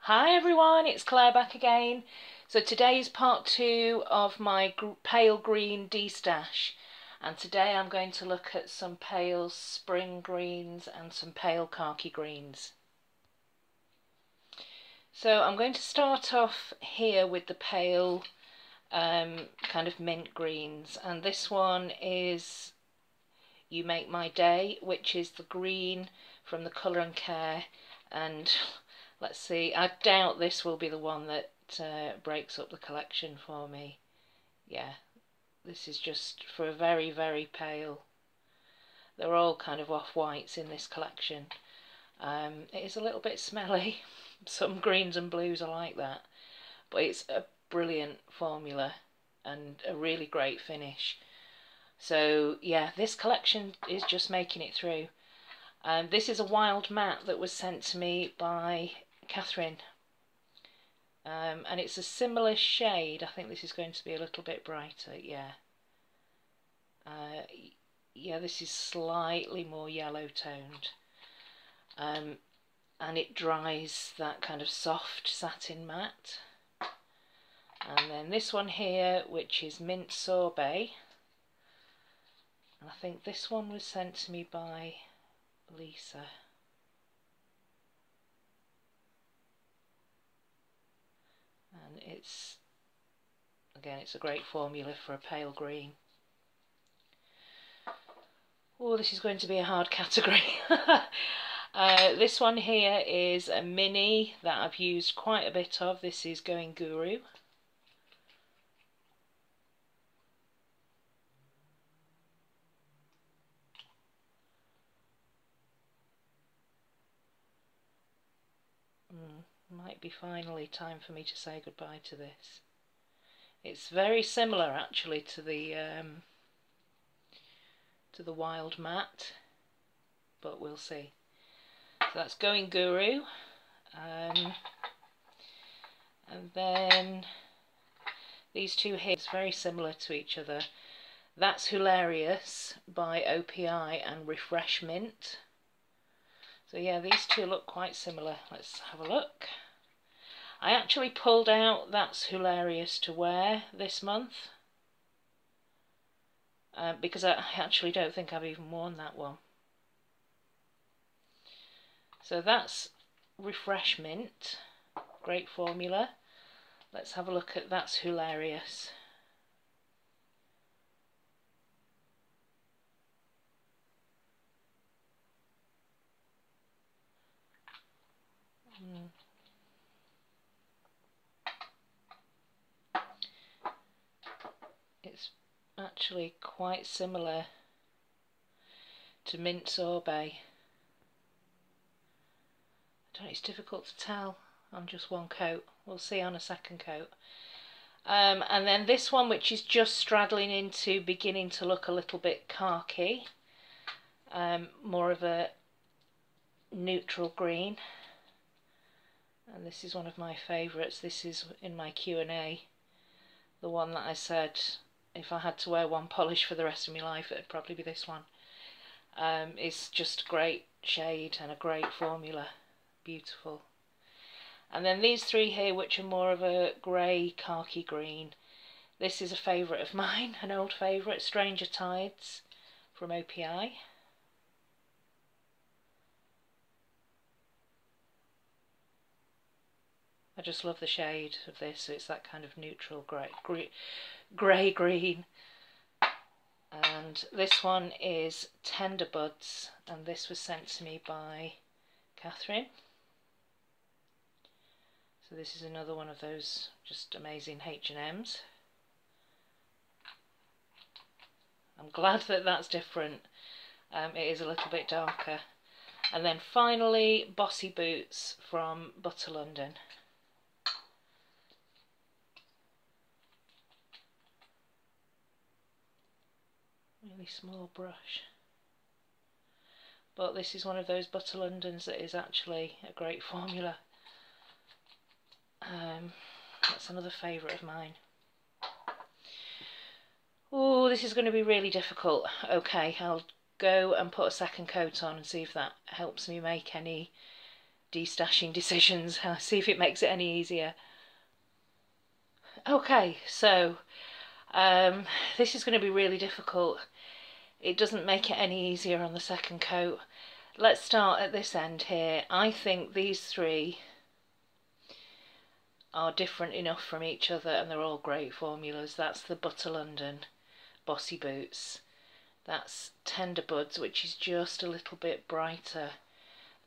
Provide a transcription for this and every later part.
Hi everyone, it's Claire back again. So today is part 2 of my pale green destash, and today I'm going to look at some pale spring greens and some pale khaki greens. So I'm going to start off here with the pale kind of mint greens, and this one is You Make My Day, which is the green from the Colour and Care, and let's see, I doubt this will be the one that breaks up the collection for me. Yeah, this is just for a very, very pale. They're all kind of off-whites in this collection. It is a little bit smelly. Some greens and blues are like that. But it's a brilliant formula and a really great finish. So yeah, this collection is just making it through. This is a wild mat that was sent to me by Catherine, and it's a similar shade. I think this is going to be a little bit brighter. Yeah, yeah, this is slightly more yellow toned, and it dries that kind of soft satin matte. And then this one here, which is Mint Sorbet, and I think this one was sent to me by Lisa. And it's, again, it's a great formula for a pale green. Oh, this is going to be a hard category. This one here is a mini that I've used quite a bit of. This is Going Guru. Might be finally time for me to say goodbye to this. It's very similar actually to the wild mat, but we'll see. So that's Going Guru, and then these two here is very similar to each other. That's Hilarious by OPI and Refresh Mint. So yeah, these two look quite similar. Let's have a look. I actually pulled out That's Hilarious to wear this month, because I actually don't think I've even worn that one. So that's Refresh Mint, great formula. Let's have a look at That's Hilarious. It's actually quite similar to Mint Sorbet. It's difficult to tell on just one coat. We'll see on a second coat. And then this one, which is just straddling into beginning to look a little bit khaki, more of a neutral green. And this is one of my favourites. This is in my Q&A, the one that I said if I had to wear one polish for the rest of my life, it'd probably be this one. It's just a great shade and a great formula. Beautiful. And then these three here, which are more of a grey khaki green. This is a favourite of mine, an old favourite, Stranger Tides from OPI. I just love the shade of this. It's that kind of neutral grey green. And this one is Tender Buds, and this was sent to me by Catherine. So this is another one of those just amazing H&Ms. I'm glad that that's different. It is a little bit darker. And then finally, Bossy Boots from Butter London. Really small brush. But this is one of those Butter Londons that is actually a great formula. That's another favourite of mine. Oh, this is going to be really difficult. Okay, I'll go and put a second coat on and see if that helps me make any destashing decisions. I'll see if it makes it any easier. Okay, so this is going to be really difficult. It doesn't make it any easier on the second coat. Let's start at this end here. I think these three are different enough from each other and they're all great formulas. That's the Butter London Bossy Boots. That's Tender Buds, which is just a little bit brighter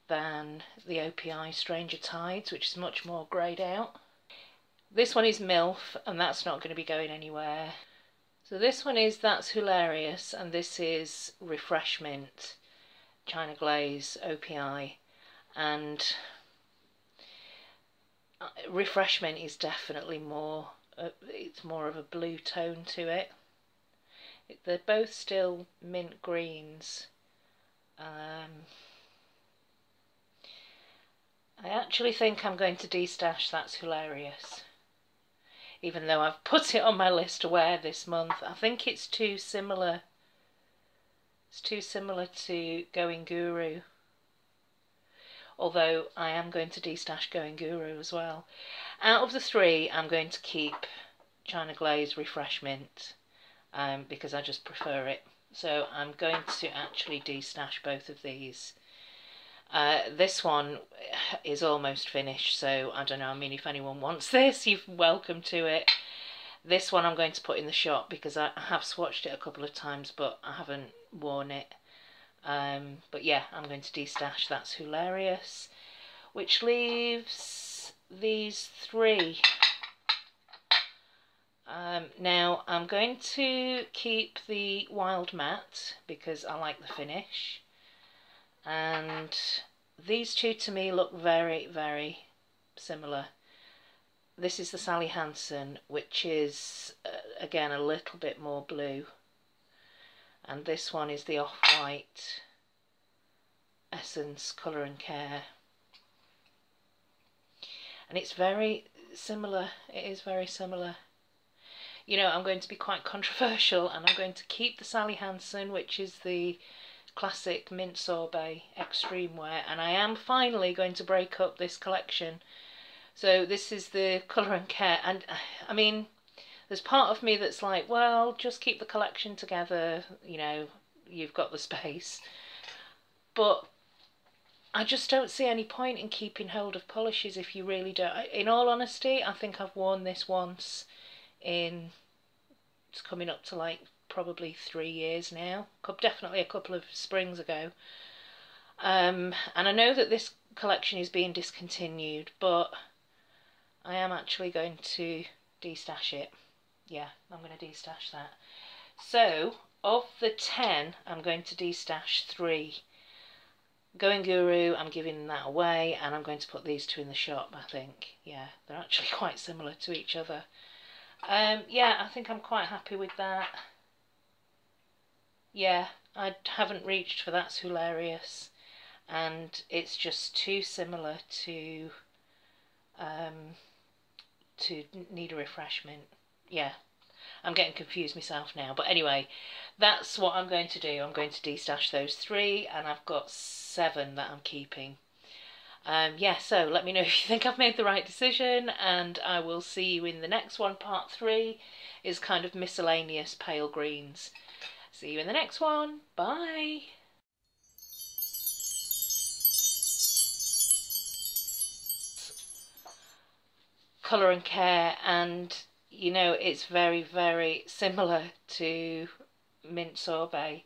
than the OPI Stranger Tides, which is much more greyed out. This one is MILF, and that's not going to be going anywhere. So this one is That's Hilarious, and this is Refreshment, China Glaze, OPI, and Refreshment is definitely more, it's more of a blue tone to it. They're both still mint greens. I actually think I'm going to destash That's Hilarious, even though I've put it on my list to wear this month. I think it's too similar. It's too similar to Going Guru, although I am going to destash Going Guru as well. Out of the three, I'm going to keep China Glaze Refreshment because I just prefer it. So I'm going to actually destash both of these. This one is almost finished, so I don't know, I mean, if anyone wants this, you're welcome to it. This one I'm going to put in the shop because I have swatched it a couple of times, but I haven't worn it. But yeah, I'm going to destash That's Hilarious, which leaves these three. Now I'm going to keep the Wild Matte because I like the finish. And these two to me look very, very similar. This is the Sally Hansen, which is again a little bit more blue, and this one is the Off-White Essence Colour and Care, and it's very similar. It is very similar. You know, I'm going to be quite controversial, and I'm going to keep the Sally Hansen, which is the classic mint sorbet extreme wear, and I am finally going to break up this collection. So this is the Colour and Care, and I mean, there's part of me that's like, well, just keep the collection together, you know, you've got the space, but I just don't see any point in keeping hold of polishes if you really don't. In all honesty, I think I've worn this once in, it's coming up to like probably 3 years now, definitely a couple of springs ago, and I know that this collection is being discontinued, but I am actually going to destash it. Yeah, I'm going to destash that. So of the 10, I'm going to destash 3. Going Guru, I'm giving that away, and I'm going to put these two in the shop, I think. Yeah, they're actually quite similar to each other. Yeah, I think I'm quite happy with that. Yeah, I haven't reached for That's Hilarious, and it's just too similar to Need a Refreshment. Yeah, I'm getting confused myself now, but anyway, that's what I'm going to do. I'm going to destash those 3, and I've got 7 that I'm keeping. Yeah, so let me know if you think I've made the right decision, and I will see you in the next one. Part 3 is kind of miscellaneous pale greens. See you in the next one. Bye. Colour and Care, and you know, it's very, very similar to mint sorbet.